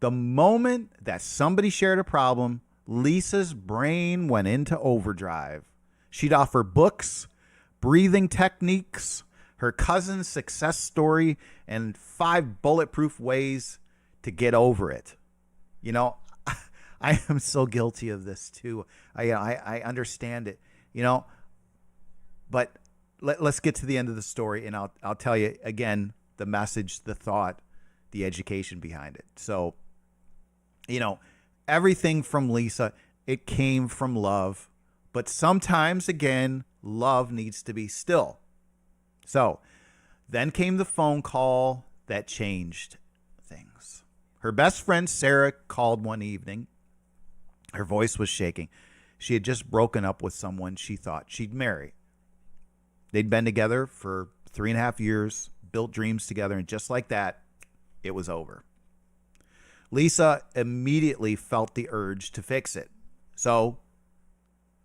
Speaker 1: The moment that somebody shared a problem, Lisa's brain went into overdrive. She'd offer books, breathing techniques, her cousin's success story, and 5 bulletproof ways to get over it. You know, I am so guilty of this too. I understand it, you know, but let's get to the end of the story, and I'll tell you again the message, the thought, the education behind it. So, you know, everything from Lisa, it came from love, but sometimes again, love needs to be still. So then came the phone call that changed things. Her best friend, Sarah, called one evening. Her voice was shaking. She had just broken up with someone she thought she'd marry. They'd been together for 3.5 years, built dreams together, and just like that, it was over. Lisa immediately felt the urge to fix it. So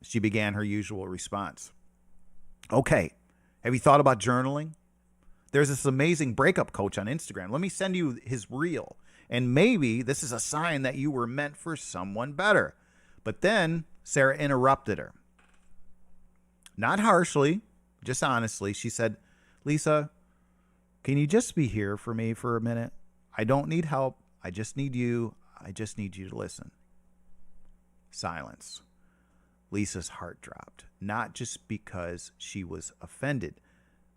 Speaker 1: she began her usual response. Okay. Have you thought about journaling? There's this amazing breakup coach on Instagram. Let me send you his reel. And maybe this is a sign that you were meant for someone better. But then Sarah interrupted her. Not harshly, just honestly. She said, Lisa, can you just be here for me for a minute? I don't need help. I just need you. I just need you to listen. Silence. Lisa's heart dropped, not just because she was offended,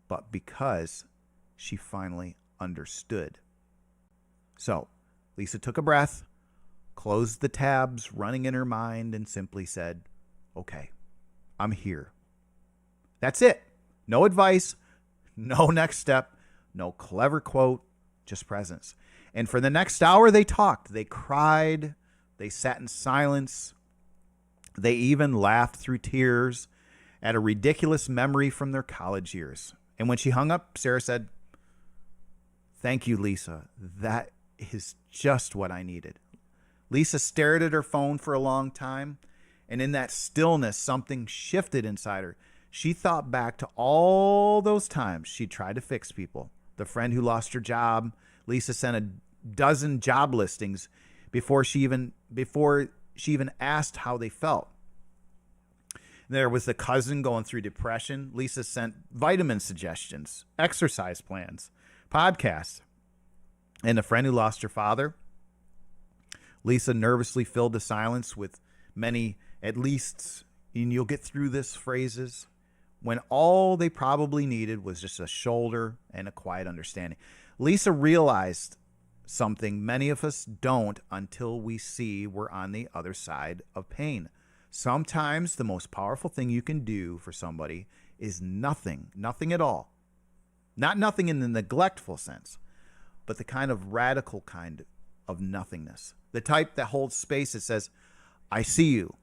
Speaker 1: but because she finally understood. So Lisa took a breath, closed the tabs running in her mind, and simply said, okay, I'm here. That's it. No advice, no next step, no clever quote, just presence. And for the next hour, they talked. They cried. They sat in silence. They even laughed through tears at a ridiculous memory from their college years. And when she hung up, Sarah said, thank you, Lisa. That is just what I needed. Lisa stared at her phone for a long time, and in that stillness, something shifted inside her. She thought back to all those times she tried to fix people. The friend who lost her job. Lisa sent a dozen job listings before she even asked how they felt. There was the cousin going through depression. Lisa sent vitamin suggestions, exercise plans, podcasts. And the friend who lost her father. Lisa nervously filled the silence with many at least, and you'll get through this phrases, when all they probably needed was just a shoulder and a quiet understanding. Lisa realized something many of us don't until we see we're on the other side of pain. Sometimes the most powerful thing you can do for somebody is nothing at all. Not nothing in the neglectful sense, but the kind of radical kind of nothingness. The type that holds space that says, I see you,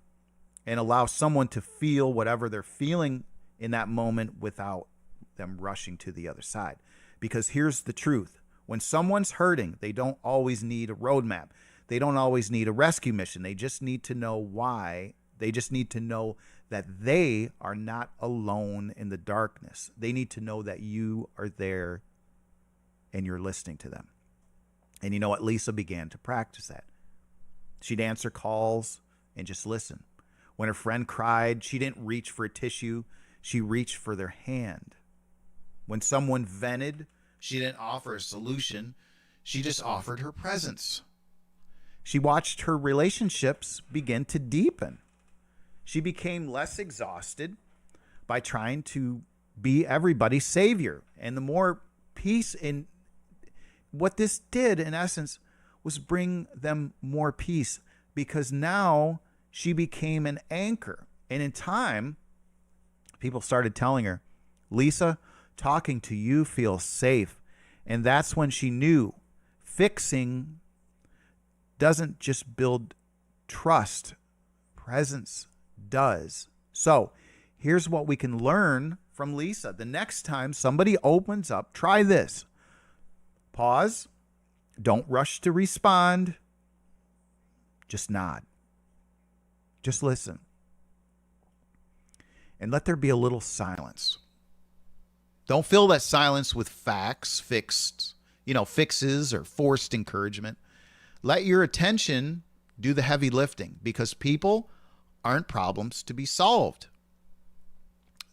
Speaker 1: and allow someone to feel whatever they're feeling in that moment without them rushing to the other side. Because here's the truth. When someone's hurting, they don't always need a roadmap. They don't always need a rescue mission. They just need to know why. They just need to know that they are not alone in the darkness. They need to know that you are there and you're listening to them. And you know what? Lisa began to practice that. She'd answer calls and just listen. When her friend cried, she didn't reach for a tissue. She reached for their hand. When someone vented, she didn't offer a solution. She just offered her presence. She watched her relationships begin to deepen. She became less exhausted by trying to be everybody's savior. And the more peace in what this did, in essence, was bring them more peace, because now she became an anchor. And in time, people started telling her, Lisa, talking to you feels safe. And that's when she knew fixing doesn't just build trust, presence does. So here's what we can learn from Lisa. The next time somebody opens up, try this. Pause. Don't rush to respond. Just nod. Just listen. And let there be a little silence. Don't fill that silence with facts, fixes or forced encouragement. Let your attention do the heavy lifting, because people aren't problems to be solved.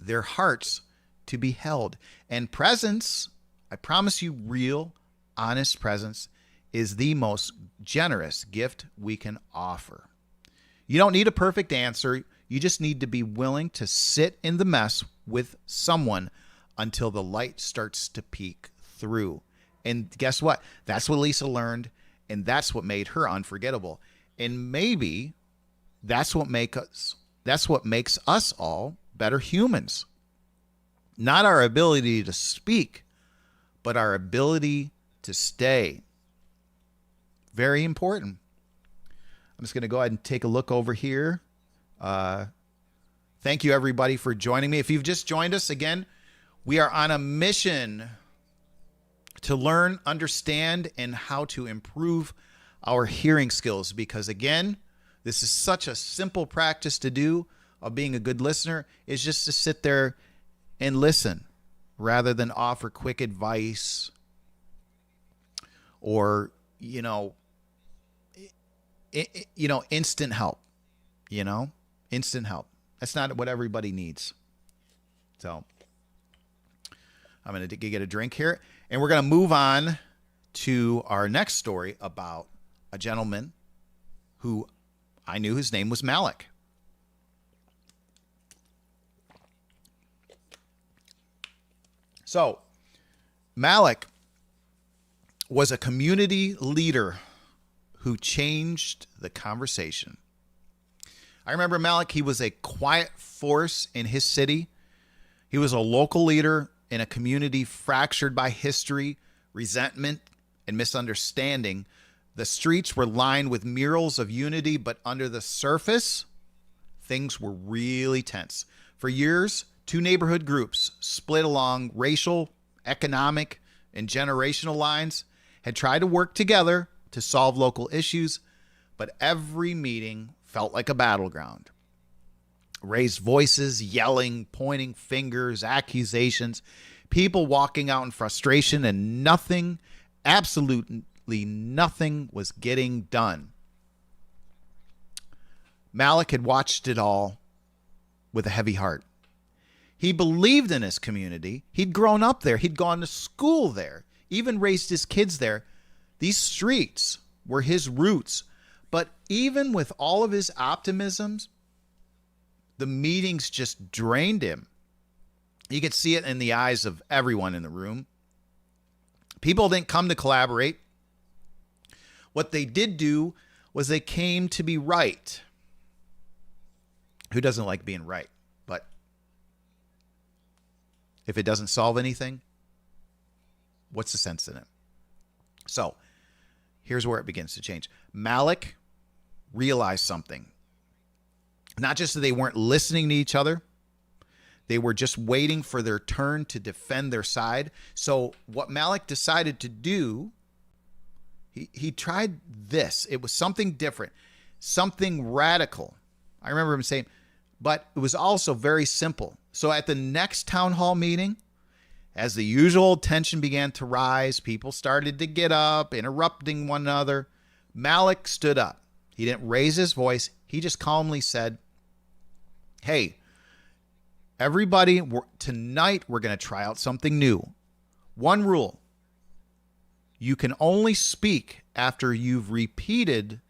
Speaker 1: They're hearts to be held. And presence, I promise you, real, honest presence is the most generous gift we can offer. You don't need a perfect answer. You just need to be willing to sit in the mess with someone until the light starts to peek through. And guess what? That's what Lisa learned, and that's what made her unforgettable. And maybe that's what makes us all better humans. Not our ability to speak, but our ability to stay. Very important. I'm just going to go ahead and take a look over here. Thank you, everybody, for joining me. If you've just joined us, again, we are on a mission to learn, understand, and how to improve our hearing skills. Because, again, this is such a simple practice to do of being a good listener, is just to sit there and listen rather than offer quick advice or, instant help, instant help. That's not what everybody needs. So I'm going to get a drink here, and we're going to move on to our next story about a gentleman who I knew his name was Malik. So Malik was a community leader who changed the conversation. I remember Malik, he was a quiet force in his city. He was a local leader in a community fractured by history, resentment, and misunderstanding. The streets were lined with murals of unity, but under the surface, things were really tense. For years, two neighborhood groups split along racial, economic, and generational lines had tried to work together to solve local issues, but every meeting felt like a battleground. Raised voices, yelling, pointing fingers, accusations, people walking out in frustration, and nothing, absolutely nothing was getting done. Malik had watched it all with a heavy heart. He believed in his community. He'd grown up there. He'd gone to school there, even raised his kids there. These streets were his roots. But even with all of his optimisms, the meetings just drained him. You could see it in the eyes of everyone in the room. People didn't come to collaborate. What they did do was they came to be right. Who doesn't like being right? But if it doesn't solve anything, what's the sense in it? So here's where it begins to change. Malik realized something. Not just that they weren't listening to each other, they were just waiting for their turn to defend their side. So what Malik decided to do, he tried this. It was something different, something radical. I remember him saying, but it was also very simple. So at the next town hall meeting, as the usual tension began to rise, people started to get up, interrupting one another. Malik stood up. He didn't raise his voice. He just calmly said, hey, everybody, tonight we're going to try out something new. One rule. You can only speak after you've repeated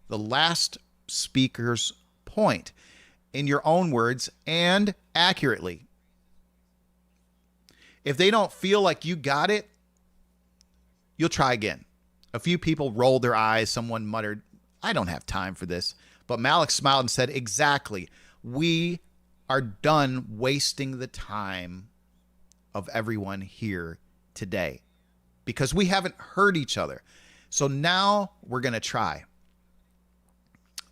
Speaker 1: the last speaker's point in your own words and accurately. If they don't feel like you got it, you'll try again. A few people rolled their eyes. Someone muttered, I don't have time for this. But Malik smiled and said, exactly. We are done wasting the time of everyone here today because we haven't heard each other. So now we're going to try.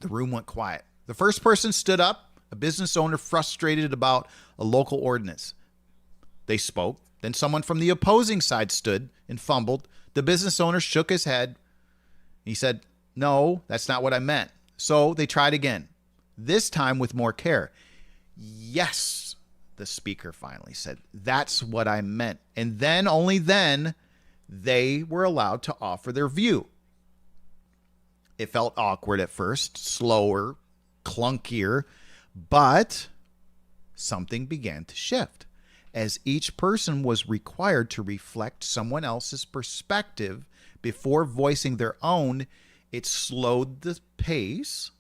Speaker 1: The room went quiet. The first person stood up, a business owner frustrated about a local ordinance. They spoke. Then someone from the opposing side stood and fumbled. The business owner shook his head. He said, no, that's not what I meant. So they tried again, this time with more care. Yes, the speaker finally said, that's what I meant. And then, only then, they were allowed to offer their view. It felt awkward at first, slower, clunkier, but something began to shift. As each person was required to reflect someone else's perspective before voicing their own, it slowed the pace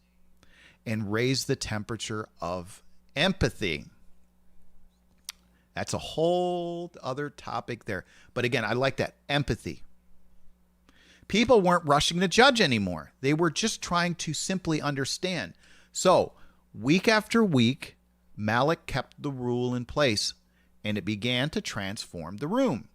Speaker 1: and raised the temperature of empathy. That's a whole other topic there. But again, I like that, empathy. People weren't rushing to judge anymore. They were just trying to simply understand. So, week after week, Malik kept the rule in place, and it began to transform the room.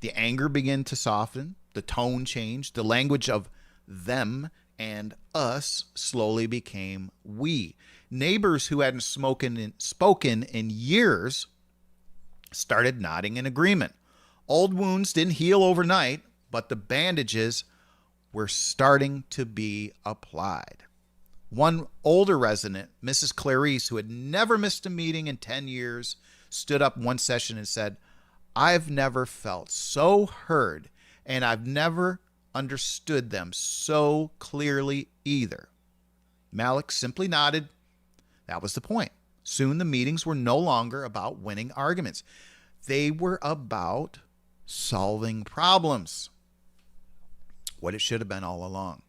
Speaker 1: The anger began to soften, the tone changed, the language of them and us slowly became we. Neighbors who hadn't spoken in years started nodding in agreement. Old wounds didn't heal overnight, but the bandages were starting to be applied. One older resident, Mrs. Clarice, who had never missed a meeting in 10 years, stood up one session and said, I've never felt so heard, and I've never understood them so clearly either. Malik simply nodded. That was the point. Soon the meetings were no longer about winning arguments. They were about solving problems. What it should have been all along.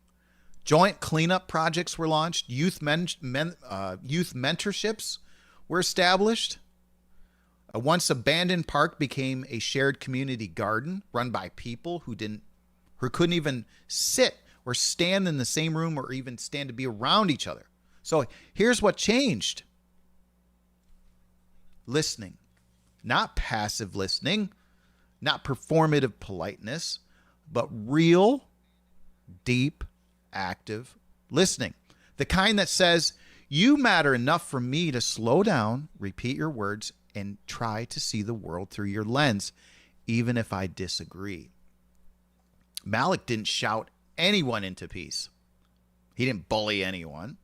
Speaker 1: Joint cleanup projects were launched. Youth mentorships were established. A once abandoned park became a shared community garden run by people who couldn't even sit or stand in the same room or even stand to be around each other. So here's what changed. Listening. Not passive listening, not performative politeness, but real, deep, active listening. The kind that says, you matter enough for me to slow down, repeat your words, and try to see the world through your lens, even if I disagree. Malik didn't shout anyone into peace. He didn't bully anyone.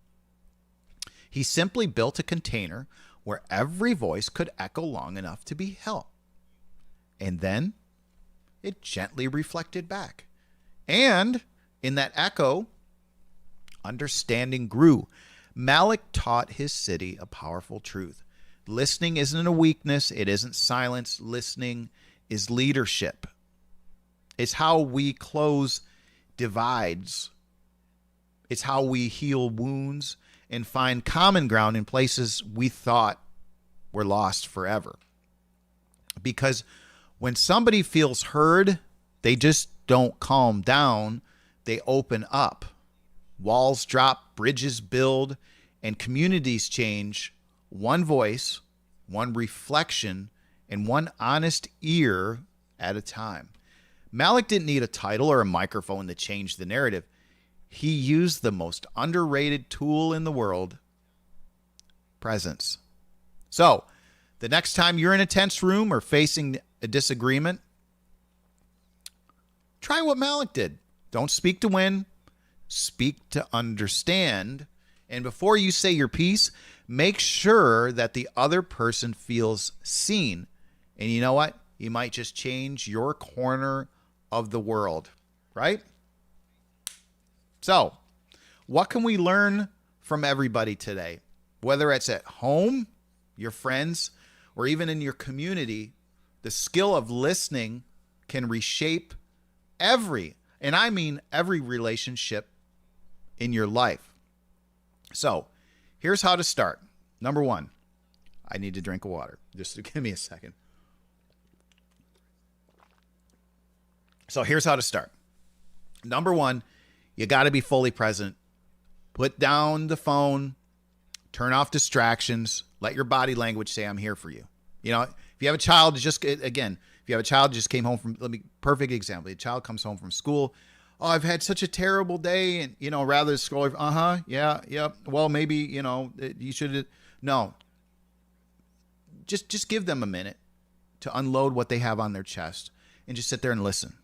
Speaker 1: He simply built a container where every voice could echo long enough to be held. And then it gently reflected back. And in that echo, understanding grew. Malik taught his city a powerful truth. Listening isn't a weakness. It isn't silence. Listening is leadership. It's how we close divides. It's how we heal wounds and find common ground in places we thought were lost forever. Because when somebody feels heard, they just don't calm down. They open up. Walls drop, bridges build, and communities change. One voice, one reflection, and one honest ear at a time. Malik didn't need a title or a microphone to change the narrative. He used the most underrated tool in the world, presence. So, the next time you're in a tense room or facing a disagreement, try what Malik did. Don't speak to win, speak to understand. And before you say your piece, make sure that the other person feels seen. And you know what? You might just change your corner of the world, right? So, what can we learn from everybody today? Whether it's at home, your friends, or even in your community, the skill of listening can reshape every relationship in your life. So, here's how to start. Number one, I need to drink water. Just give me a second. So, here's how to start. Number one, you got to be fully present. Put down the phone, turn off distractions, let your body language say, I'm here for you. You know, if you have a child, if you have a child just came home from, perfect example. A child comes home from school. Oh, I've had such a terrible day. And, rather than scroll, yeah. Well, maybe, you should, no. Just give them a minute to unload what they have on their chest and just sit there and listen.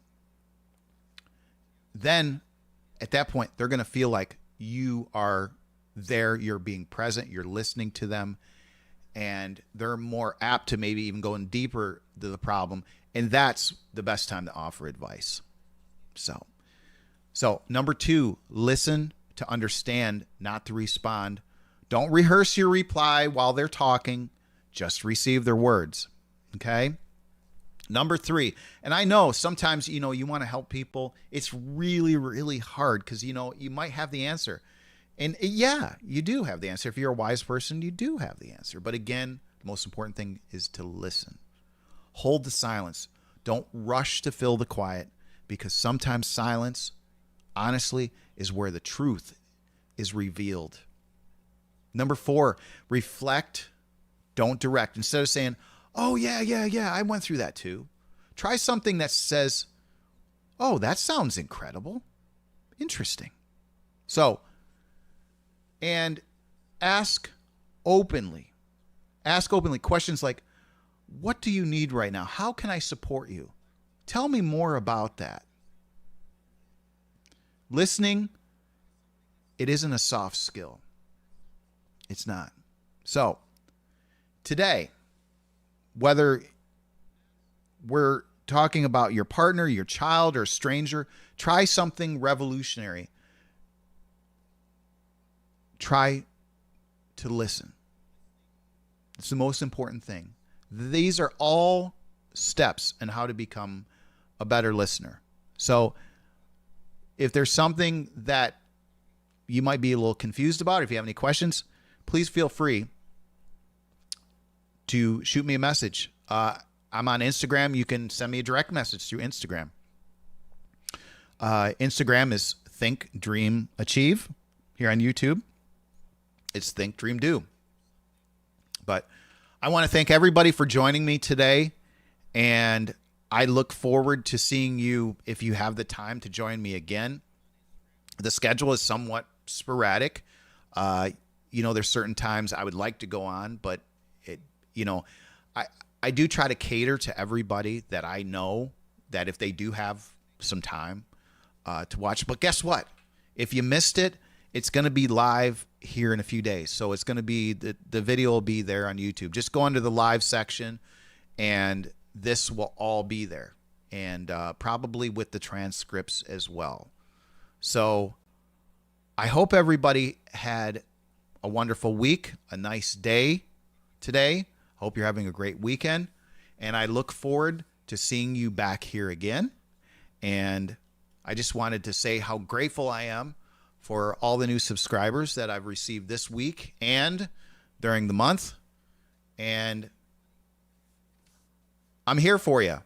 Speaker 1: Then at that point, they're going to feel like you are there, you're being present, you're listening to them, and they're more apt to maybe even going deeper to the problem. And that's the best time to offer advice. So number two, listen to understand, not to respond. Don't rehearse your reply while they're talking. Just receive their words. Okay? Number three, and I know sometimes, you want to help people. It's really, really hard because, you might have the answer. And yeah, you do have the answer. If you're a wise person, you do have the answer. But again, the most important thing is to listen. Hold the silence. Don't rush to fill the quiet, because sometimes silence, honestly, is where the truth is revealed. Number four, reflect, don't direct. Instead of saying, oh, yeah, I went through that too. Try something that says, oh, that sounds incredible. Interesting. So, and ask openly questions like, what do you need right now? How can I support you? Tell me more about that. Listening, it isn't a soft skill. It's not. So, today, whether we're talking about your partner, your child, or a stranger, try something revolutionary. Try to listen. It's the most important thing. These are all steps in how to become a better listener. So if there's something that you might be a little confused about, if you have any questions, please feel free to shoot me a message. I'm on Instagram. You can send me a direct message through Instagram. Instagram is Think, Dream, Achieve. Here on YouTube, it's Think, Dream, Do. But I want to thank everybody for joining me today, and I look forward to seeing you if you have the time to join me again. The schedule is somewhat sporadic. There's certain times I would like to go on, but I do try to cater to everybody that I know, that if they do have some time to watch. But guess what? If you missed it, it's going to be live here in a few days. So it's going to be, the video will be there on YouTube. Just go under the live section, and this will all be there. And probably with the transcripts as well. So I hope everybody had a wonderful week, a nice day today. Hope you're having a great weekend, and I look forward to seeing you back here again. And I just wanted to say how grateful I am for all the new subscribers that I've received this week and during the month. And I'm here for you.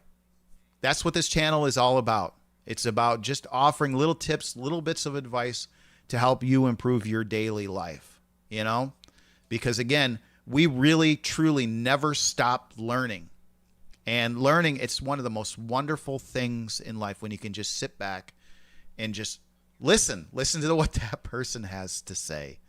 Speaker 1: That's what this channel is all about. It's about just offering little tips, little bits of advice to help you improve your daily life, because again, we really, truly never stop learning. And learning, it's one of the most wonderful things in life when you can just sit back and just listen to what that person has to say.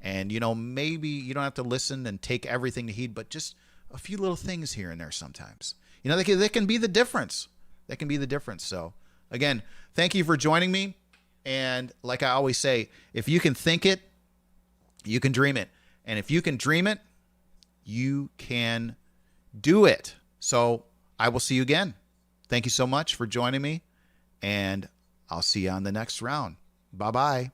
Speaker 1: And, maybe you don't have to listen and take everything to heed, but just a few little things here and there sometimes. They can be the difference. That can be the difference. So, again, thank you for joining me. And like I always say, if you can think it, you can dream it. And if you can dream it, you can do it. So I will see you again. Thank you so much for joining me, and I'll see you on the next round. Bye-bye.